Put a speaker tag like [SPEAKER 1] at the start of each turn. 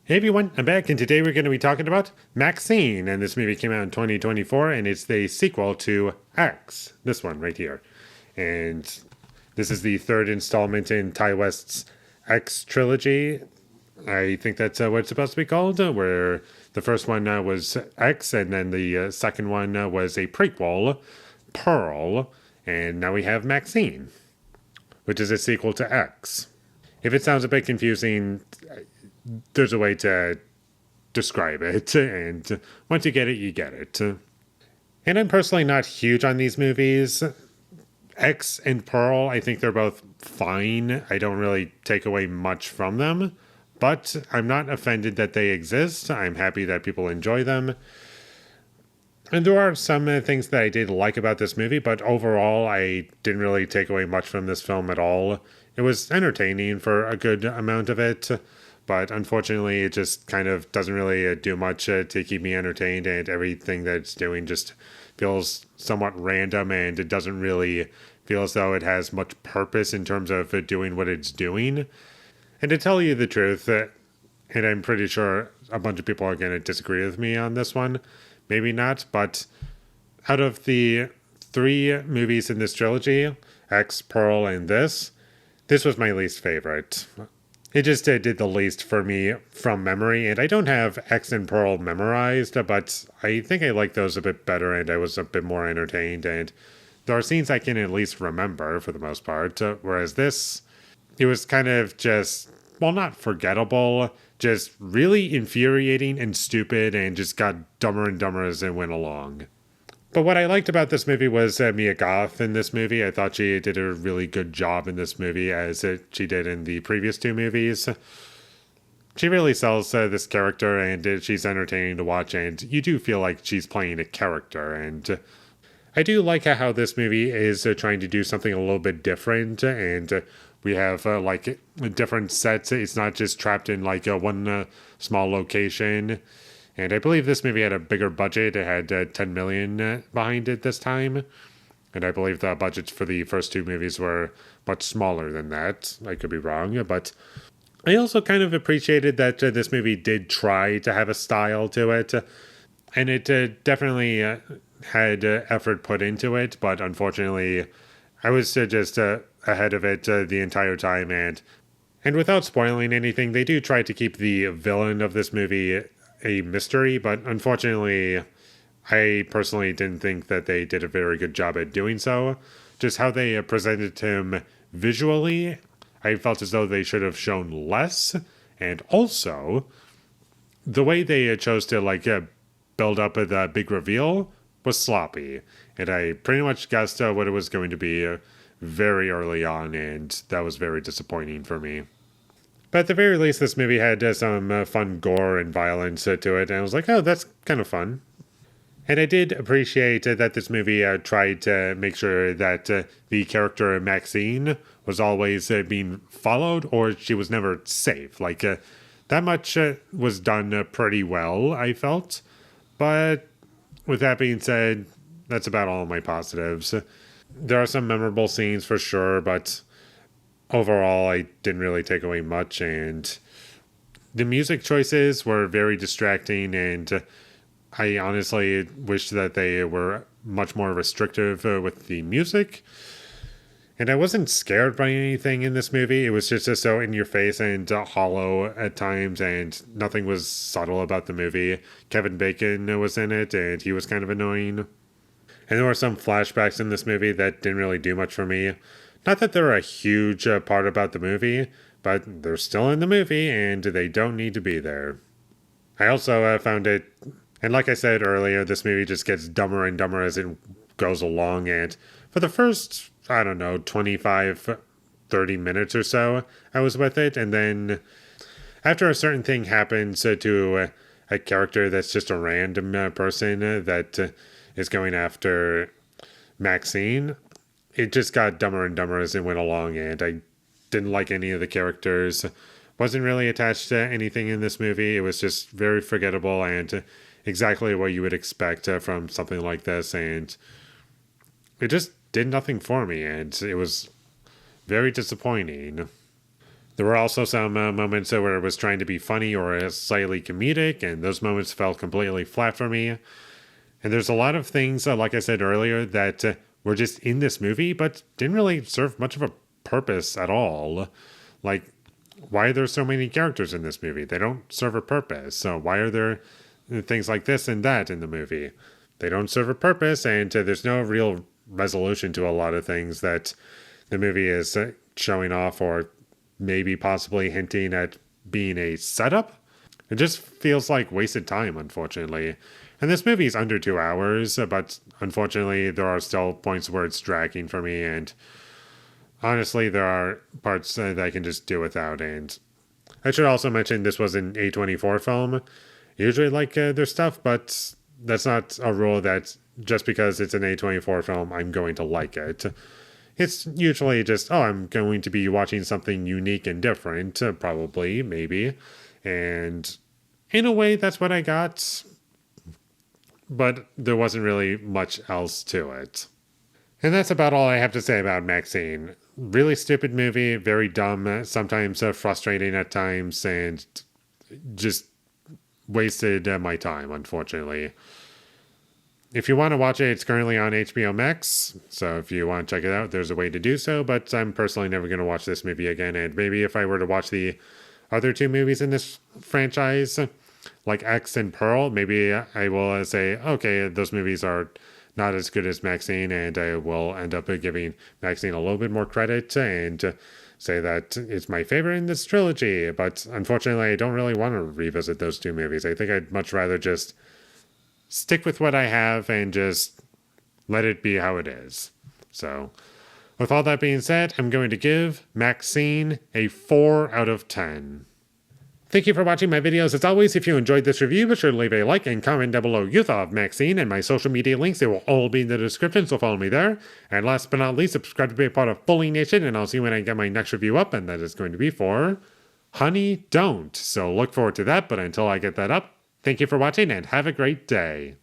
[SPEAKER 1] Hey everyone, I'm back, and today we're going to be talking about MaXXXine, and this movie came out in 2024, and it's the sequel to X, this one right here. And this is the third installment in Ty West's X trilogy. I think that's what it's supposed to be called, where the first one was X, and then the second one was a prequel, Pearl, and now we have MaXXXine, which is a sequel to X. If it sounds a bit confusing, there's a way to describe it, and once you get it, you get it. And I'm personally not huge on these movies. X and Pearl, I think they're both fine. I don't really take away much from them, but I'm not offended that they exist. I'm happy that people enjoy them. And there are some things that I did like about this movie, but overall, I didn't really take away much from this film at all. It was entertaining for a good amount of it, but unfortunately, it just kind of doesn't really do much to keep me entertained, and everything that it's doing just feels somewhat random, and it doesn't really feel as though it has much purpose in terms of doing what it's doing. And to tell you the truth, and I'm pretty sure a bunch of people are going to disagree with me on this one, maybe not, but out of the three movies in this trilogy, X, Pearl, and this was my least favorite. It just did the least for me from memory, and I don't have X and Pearl memorized, but I think I like those a bit better, and I was a bit more entertained, and there are scenes I can at least remember for the most part, whereas this, it was kind of just, well, not forgettable, just really infuriating and stupid, and just got dumber and dumber as it went along. But what I liked about this movie was Mia Goth in this movie. I thought she did a really good job in this movie, as she did in the previous two movies. She really sells this character, and she's entertaining to watch, and you do feel like she's playing a character. And I do like how this movie is trying to do something a little bit different, and we have like different sets. It's not just trapped in like one small location. And I believe this movie had a bigger budget. It had $10 million behind it this time. And I believe the budgets for the first two movies were much smaller than that. I could be wrong. But I also kind of appreciated that this movie did try to have a style to it. And it definitely had effort put into it. But unfortunately, I was just ahead of it the entire time. And without spoiling anything, they do try to keep the villain of this movie a mystery, but unfortunately, I personally didn't think that they did a very good job at doing so. Just how they presented him visually, I felt as though they should have shown less, and also the way they chose to build up the big reveal was sloppy, and I pretty much guessed what it was going to be very early on, and that was very disappointing for me. But at the very least, this movie had some fun gore and violence to it, and I was like, oh, that's kind of fun. And I did appreciate that this movie tried to make sure that the character Maxine was always being followed, or she was never safe. That much was done pretty well, I felt. But with that being said, that's about all of my positives. There are some memorable scenes for sure, but overall, I didn't really take away much, and the music choices were very distracting, and I honestly wish that they were much more restrictive with the music. And I wasn't scared by anything in this movie. It was just so in your face and hollow at times, and nothing was subtle about the movie. Kevin Bacon was in it, and he was kind of annoying. And there were some flashbacks in this movie that didn't really do much for me. Not that they're a huge part about the movie, but they're still in the movie, and they don't need to be there. I also found it, and like I said earlier, this movie just gets dumber and dumber as it goes along, and for the first, 25, 30 minutes or so, I was with it, and then after a certain thing happens to a character that's just a random person that is going after Maxine, it just got dumber and dumber as it went along, and I didn't like any of the characters. Wasn't really attached to anything in this movie. It was just very forgettable and exactly what you would expect from something like this, and it just did nothing for me, and it was very disappointing. There were also some moments where it was trying to be funny or slightly comedic, and those moments felt completely flat for me. And there's a lot of things, like I said earlier, that were just in this movie, but didn't really serve much of a purpose at all. Like, why are there so many characters in this movie? They don't serve a purpose. So why are there things like this and that in the movie? They don't serve a purpose, and there's no real resolution to a lot of things that the movie is showing off or maybe possibly hinting at being a setup. It just feels like wasted time, unfortunately. And this movie is under 2 hours, but unfortunately, there are still points where it's dragging for me. And honestly, there are parts that I can just do without. And I should also mention this was an A24 film. Usually like their stuff, but that's not a rule that just because it's an A24 film, I'm going to like it. It's usually just, oh, I'm going to be watching something unique and different, probably, maybe. And in a way, that's what I got. But there wasn't really much else to it. And that's about all I have to say about MaXXXine. Really stupid movie, very dumb, sometimes frustrating at times, and just wasted my time, unfortunately. If you want to watch it, it's currently on HBO Max, so if you want to check it out, there's a way to do so, but I'm personally never going to watch this movie again, and maybe if I were to watch the other two movies in this franchise, like X and Pearl, maybe I will say, okay, those movies are not as good as MaXXXine, and I will end up giving MaXXXine a little bit more credit and say that it's my favorite in this trilogy, but unfortunately, I don't really want to revisit those two movies. I think I'd much rather just stick with what I have and just let it be how it is. So, with all that being said, I'm going to give MaXXXine a 4 out of 10. Thank you for watching my videos. As always, if you enjoyed this review, be sure to leave a like and comment down below your thought of MaXXXine and my social media links. They will all be in the description, so follow me there. And last but not least, subscribe to be a part of Foley Nation, and I'll see you when I get my next review up, and that is going to be for Honey Don't. So look forward to that, but until I get that up, thank you for watching and have a great day.